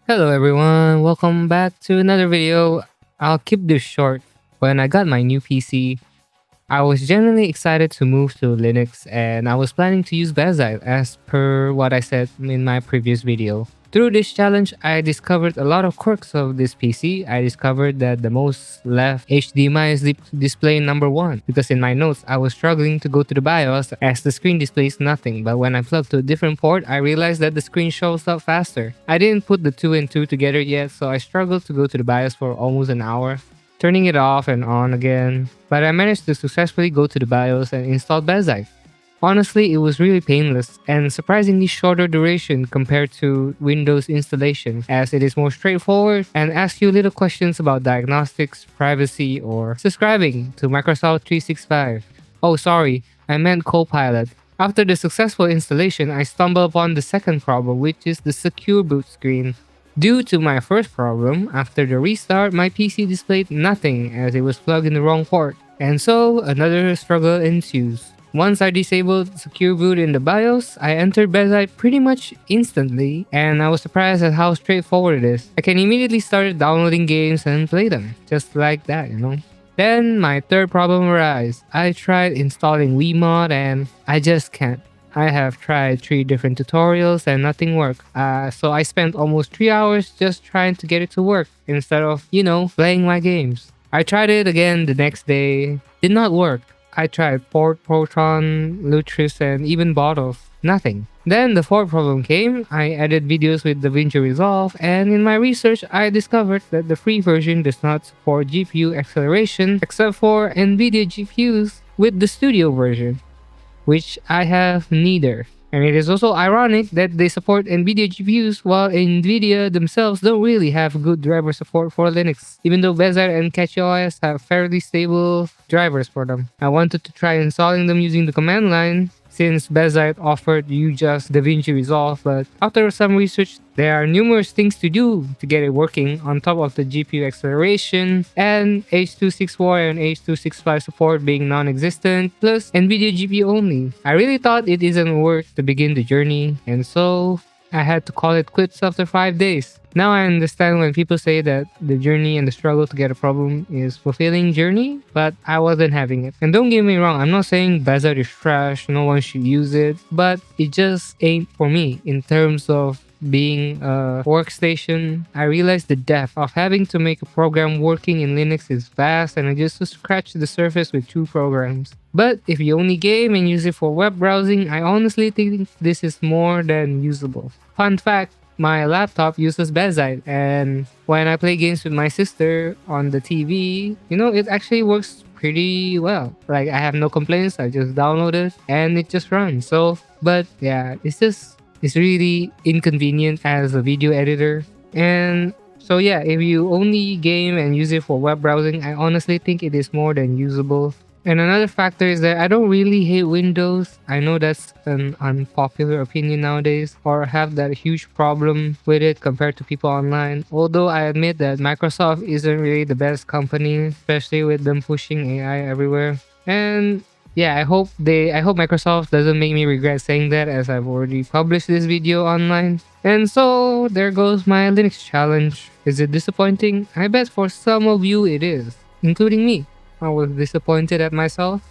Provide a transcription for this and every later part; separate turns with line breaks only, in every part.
Hello everyone, welcome back to another video. I'll keep this short. When I got my new PC, I was genuinely excited to move to Linux and I was planning to use Bazzite as per what I said in my previous video. Through this challenge, I discovered a lot of quirks of this PC. I discovered that the most left HDMI is display number one because in my notes, I was struggling to go to the BIOS as the screen displays nothing, but when I plugged to a different port, I realized that the screen shows up faster. I didn't put the two and two together yet, so I struggled to go to the BIOS for almost an hour, turning it off and on again, but I managed to successfully go to the BIOS and install Bazzite. Honestly, it was really painless and surprisingly shorter duration compared to Windows installation, as it is more straightforward and asks you little questions about diagnostics, privacy, or subscribing to Microsoft 365. Oh, sorry, I meant Copilot. After the successful installation, I stumbled upon the second problem, which is the secure boot screen. Due to my first problem, after the restart, my PC displayed nothing as it was plugged in the wrong port, and so another struggle ensues. Once I disabled secure boot in the BIOS, I entered Bazzite pretty much instantly, and I was surprised at how straightforward it is. I can immediately start downloading games and play them, just like that. Then my third problem arose. I tried installing Wiimote and I just can't. I have tried three different tutorials and nothing worked. So I spent almost 3 hours just trying to get it to work instead of playing my games. I tried it again the next day. Did not work. I tried Port, Proton, Lutris, and even Bottles. Nothing. Then the fourth problem came. I added videos with DaVinci Resolve, and in my research, I discovered that the free version does not support GPU acceleration except for NVIDIA GPUs with the Studio version, which I have neither. And it is also ironic that they support NVIDIA GPUs while NVIDIA themselves don't really have good driver support for Linux, even though Bezier and CatchyOS have fairly stable drivers for them. I wanted to try installing them using the command line, since Bezier offered you just DaVinci Resolve, but after some research, there are numerous things to do to get it working on top of the GPU acceleration and H.264 and H.265 support being non-existent, plus NVIDIA GPU only. I really thought it isn't worth to begin the journey, and so I had to call it quits after 5 days. Now I understand when people say that the journey and the struggle to get a problem is fulfilling journey, but I wasn't having it. And don't get me wrong, I'm not saying Bazzard is trash, no one should use it, but it just ain't for me in terms of being a workstation. I realized the depth of having to make a program working in Linux is vast, and I just scratched the surface with two programs. But if you only game and use it for web browsing, I honestly think this is more than usable. Fun fact, my laptop uses Bazzite, and when I play games with my sister on the TV, it actually works pretty well. Like, I have no complaints, I just download it and it just runs. So, but yeah, it's really inconvenient as a video editor. And so yeah, if you only game and use it for web browsing, I honestly think it is more than usable. And another factor is that I don't really hate Windows. I know that's an unpopular opinion nowadays, or have that huge problem with it compared to people online. Although I admit that Microsoft isn't really the best company, especially with them pushing AI everywhere. And yeah, I hope Microsoft doesn't make me regret saying that, as I've already published this video online. And so there goes my Linux challenge. Is it disappointing? I bet for some of you it is, including me. I was disappointed at myself.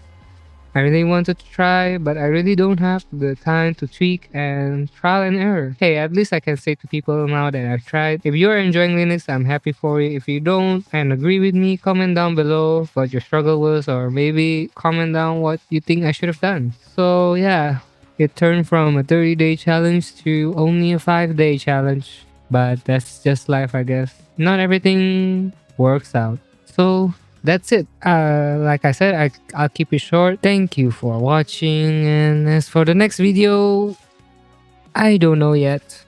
I really wanted to try, but I really don't have the time to tweak and trial and error. Hey, at least I can say to people now that I've tried. If you're enjoying Linux, I'm happy for you. If you don't and agree with me, comment down below what your struggle was, or maybe comment down what you think I should have done. So yeah, it turned from a 30-day challenge to only a 5-day challenge. But that's just life, I guess. Not everything works out. So that's it. Like I said, I'll keep it short. Thank you for watching. And as for the next video, I don't know yet.